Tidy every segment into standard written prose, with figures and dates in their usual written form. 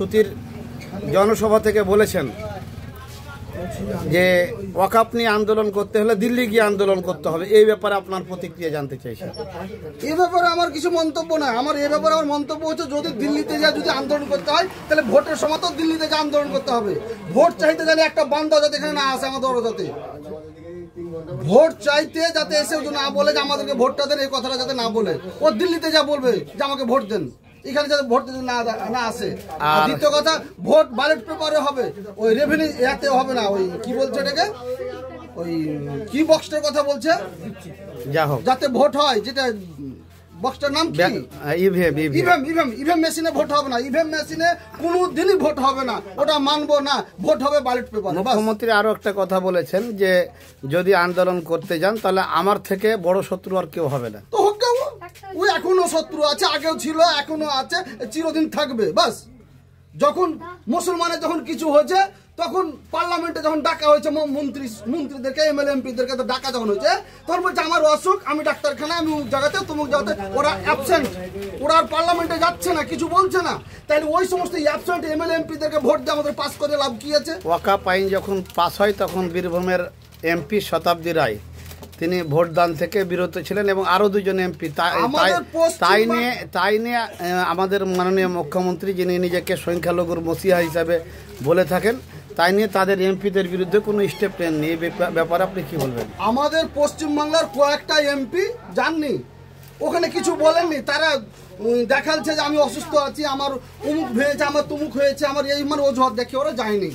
সুতির জনসভা থেকে বলেছেন যে ওয়াকফ নিয়ে আন্দোলন করতে হলে দিল্লি গিয়ে আন্দোলন করতে হবে, এই ব্যাপারে আপনার প্রতিক্রিয়া জানতে চাইছেন। এই ব্যাপারে আমার কিছু মন্তব্য না। এই ব্যাপারে আমার মন্তব্য হচ্ছে, যদি দিল্লিতে যা যদি আন্দোলন করতে হয় তাহলে ভোটের সময় তো দিল্লিতে যা আন্দোলন করতে হবে। ভোট চাইতে জানি একটা বান্ধব যাতে এখানে না আসে আমাদের যাতে ভোট চাইতে যাতে এসে না বলে যে আমাদেরকে ভোটটা দেন, এই কথাটা যাতে না বলে। ও দিল্লিতে যা বলবে যে আমাকে ভোট দেন, এখানে যাতে ভোট না আসে। আর দ্বিতীয় কথা, ভোট ব্যালট পেপারে হবে, ওই রেভিনিউ এতে হবে না। ওই কি বলছে এটাকে, ওই কি বক্সটার কথা বলছে, যা হোক যাতে ভোট হয়, যেটা বক্সটার নাম কি, ইভিএম মেশিনে ভোট হবে না। ইভিএম মেশিনে কোনোদিনই ভোট হবে না, ওটা মানবো না। ভোট হবে ব্যালট পেপারে। মুখ্যমন্ত্রী আরো একটা কথা বলেছেন যে যদি আন্দোলন করতে যান তাহলে আমার থেকে বড় শত্রু আর কেউ হবে না। তো হোক, ওই এখনো শত্রু আছে, আগেও ছিল, এখনো আছে, চিরদিন থাকবে। বাস যখন মুসলমানের যখন কিছু হয়েছে, তখন পার্লামেন্টে যখন ডাকা হয়েছে মন্ত্রীদেরকে, এমএলএ এমপিদেরকে ডাকা যখন হয়েছে, তখন বলছে আমার অসুখ, আমি ডাক্তারখানা, আমি জায়গাতে তুমুক জায়গাতে। ওরা অ্যাবসেন্ট, ওরা আর পার্লামেন্টে যাচ্ছে না, কিছু বলছে না। তাহলে ওই সমস্ত অ্যাবসেন্ট এমএলএ এমপিদেরকে ভোট দিয়ে আমাদের পাস করে লাভ কি আছে? ওয়াকফ আইন যখন পাস হয় তখন বীরভূমের এমপি শতাব্দী রায় তিনি ভোটদান থেকে বিরত ছিলেন এবং আরো দুজন এমপি। তাই নিয়ে আমাদের মাননীয় মুখ্যমন্ত্রী, যিনি নিজেকে সংখ্যালঘুর মসিহা হিসাবে বলে থাকেন, তাই নিয়ে তাদের এমপিদের বিরুদ্ধে কোনো স্টেপ নেননি। এই ব্যাপারে আপনি কি বলবেন? আমাদের পশ্চিমবাংলার কয়েকটা এমপি যাননি, ওখানে কিছু বলেননি। তারা দেখাচ্ছে যে আমি অসুস্থ আছি, আমার অমুক হয়েছে, আমার তুমুক হয়েছে, আমার এই মানে অজুহাত দেখে ওরা যায়নি।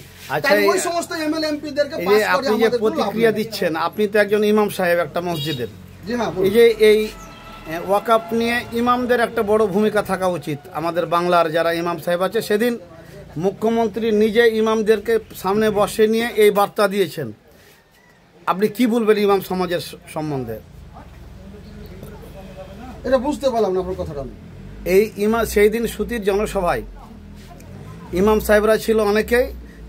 ওই সমস্ত এমএলএ এমপিদেরকে আপনি যে প্রতিক্রিয়া দিচ্ছেন, আপনি তো একজন ইমাম সাহেব একটা মসজিদের, এই যে এই ওয়াকফ নিয়ে ইমামদের একটা বড় ভূমিকা থাকা উচিত। আমাদের বাংলার যারা ইমাম সাহেব আছে, সেদিন মুখ্যমন্ত্রী নিজে ইমামদেরকে সামনে বসে নিয়ে এই বার্তা দিয়েছেন। আপনি কি বলবেন ইমাম সমাজের সম্বন্ধে? এটা বুঝতে পারলাম না আপনার কথাটা। এই ইমাম সেই দিন সুতির জনসভায় ইমাম সাহেবরা ছিল অনেকেই,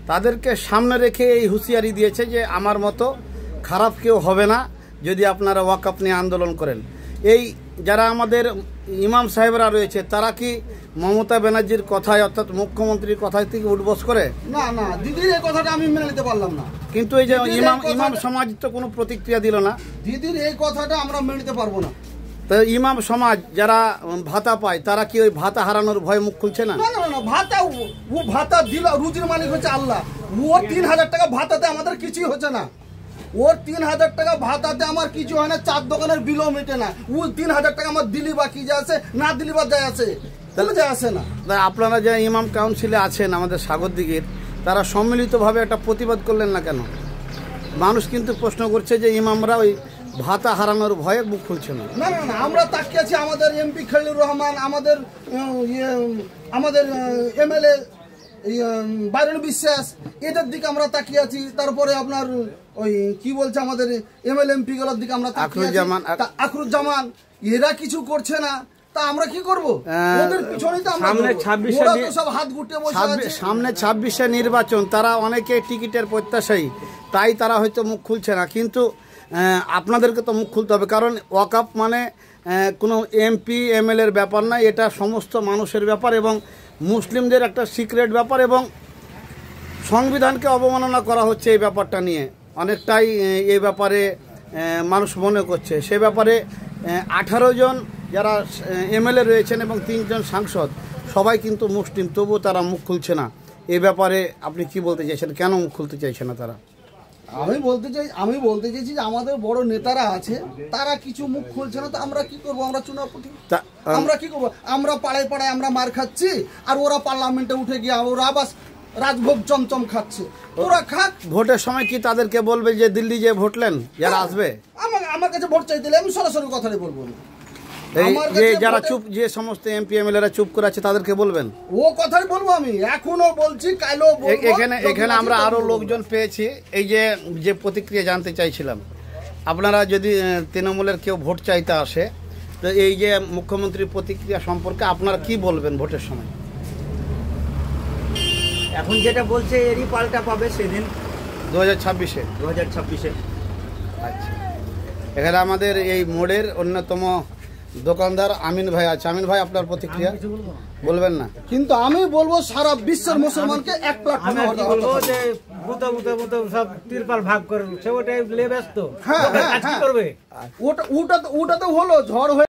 তাদেরকে সামনে রেখে এই হুঁশিয়ারি দিয়েছে যে আমার মতো খারাপ কেউ হবে না যদি আপনারা ওয়াকফ নিয়ে আন্দোলন করেন। এই যারা আমাদের ইমাম সাহেবরা রয়েছে, তারা কি মমতা ব্যানার্জির কথায় অর্থাৎ মুখ্যমন্ত্রীর কথায় থেকে উঠবস করে? না না, দিদির এই কথাটা আমি মেনে নিতে পারলাম না। কিন্তু এই যে ইমাম সমাজ তো কোনো প্রতিক্রিয়া দিল না। দিদির এই কথাটা আমরা মেনে নিতে পারবো না। তো ইমাম সমাজ যারা ভাতা পায়, তারা কি ওই ভাতা হারানোর ভয়ে মুখ খুলছে না? না না, ভাতা ও ভাতা দিল, রুজির মালিক হচ্ছে আল্লাহ। ওর 3000 টাকা ভাতাতে আমাদের কিছুই হচ্ছে না। ওর 3000 টাকা ভাতাতে আমার কিছু হয় না, 4 দোকানের বিলও মেটে না। ও 3000 টাকা আমার দিলি বা কি যায় আছে, না দিলি বা যায় আছে, তাহলে যায় আসে না। আপনারা যে ইমাম কাউন্সিলে আছেন আমাদের সাগরদিঘির, তারা সম্মিলিতভাবে একটা প্রতিবাদ করলেন না কেন? মানুষ কিন্তু প্রশ্ন করছে যে ইমামরা ওই ভাতা হারানোর ভয়ে মুখ খুলছে না। না না না, আমরা তাকিয়ে আছি আমাদের এমপি খলিলুর রহমান, আমাদের এমএলএ বাইরন বিশ্বাস, এদের দিকে আমরা তাকিয়ে আছি। তারপরে আপনার ওই কি বলছে আমাদের এমএলএ এমপি গুলোর দিকে আমরা তাকিয়ে আছি, আখরুজ্জামান, এরা কিছু করছে না। তা আমরা কি করব? ওদের পিছনেই তো আমরা, সামনে 26 সব হাত গুটিয়ে বসে আছে। সামনে 26-এ নির্বাচন, তারা অনেকে টিকিটের প্রত্যাশায়ী, তাই তারা হয়তো মুখ খুলছে না। কিন্তু আপনাদেরকে তো মুখ খুলতে হবে, কারণ ওয়াকফ মানে কোনো এমপি এমএলএর ব্যাপার না, এটা সমস্ত মানুষের ব্যাপার এবং মুসলিমদের একটা সিক্রেট ব্যাপার, এবং সংবিধানকে অবমাননা করা হচ্ছে এই ব্যাপারটা নিয়ে। অনেকটাই এই ব্যাপারে মানুষ মনে করছে। সে ব্যাপারে 18 জন যারা এমএলএ রয়েছেন এবং 3 জন সাংসদ, সবাই কিন্তু মুসলিম, তবুও তারা মুখ খুলছে না। এই ব্যাপারে আপনি কি বলতে চাইছেন? কেন মুখ খুলতে চাইছে না তারা? আমি বলতে চাইছি যে আমাদের বড় নেতারা আছে, তারা কিছু মুখ খুলছে না। তো আমরা কি করবো? আমরা চুনাপুটি, আমরা কি করবো? আমরা পাড়ায় পাড়ায় আমরা মার খাচ্ছি, আর ওরা পার্লামেন্টে উঠে গিয়ে ওরা আবাস রাজভোগ চমচম খাচ্ছে। ওরা খাক, ভোটের সময় কি তাদেরকে বলবে যে দিল্লি যে ভোটলেন যারা আসবে? আমার কাছে ভোট চাই দিলে আমি সরাসরি কথাটাই বলবো না। যারা চুপ, যে সমস্ত এমপি এমএলএরা চুপ করে আছে, তাদেরকে বলবেন? ও কথাই বলবো, আমি এখনো বলছি, কালও বলবো। এখানে আমরা আরো লোকজন পেয়েছি। এই যে প্রতিক্রিয়া জানতে চাইছিলাম, আপনারা যদি তৃণমূলের কেউ ভোট চাইতে আসে, তো এই যে মুখ্যমন্ত্রীর প্রতিক্রিয়া সম্পর্কে আপনারা কি বলবেন ভোটের সময়? এখন যেটা বলছে এরই পাল্টা পাবে সেদিন 2026-এ। আচ্ছা, এখানে আমাদের এই মোড়ের অন্যতম দোকানদার আমিন ভাই আছে। আমিন ভাই, আপনার প্রতিক্রিয়া বলবেন না? কিন্তু আমি বলবো সারা বিশ্বের মুসলমানকে এক আমি প্ল্যাটফর্মে আর কি বলবো যে বুতো বুতো বুতো সব তিরপাল ভাগ করে সে ওটাই লে ব্যস্ত হ্যাঁ, কাজ কি করবে? ওটা তো হলো ঝড় হয়ে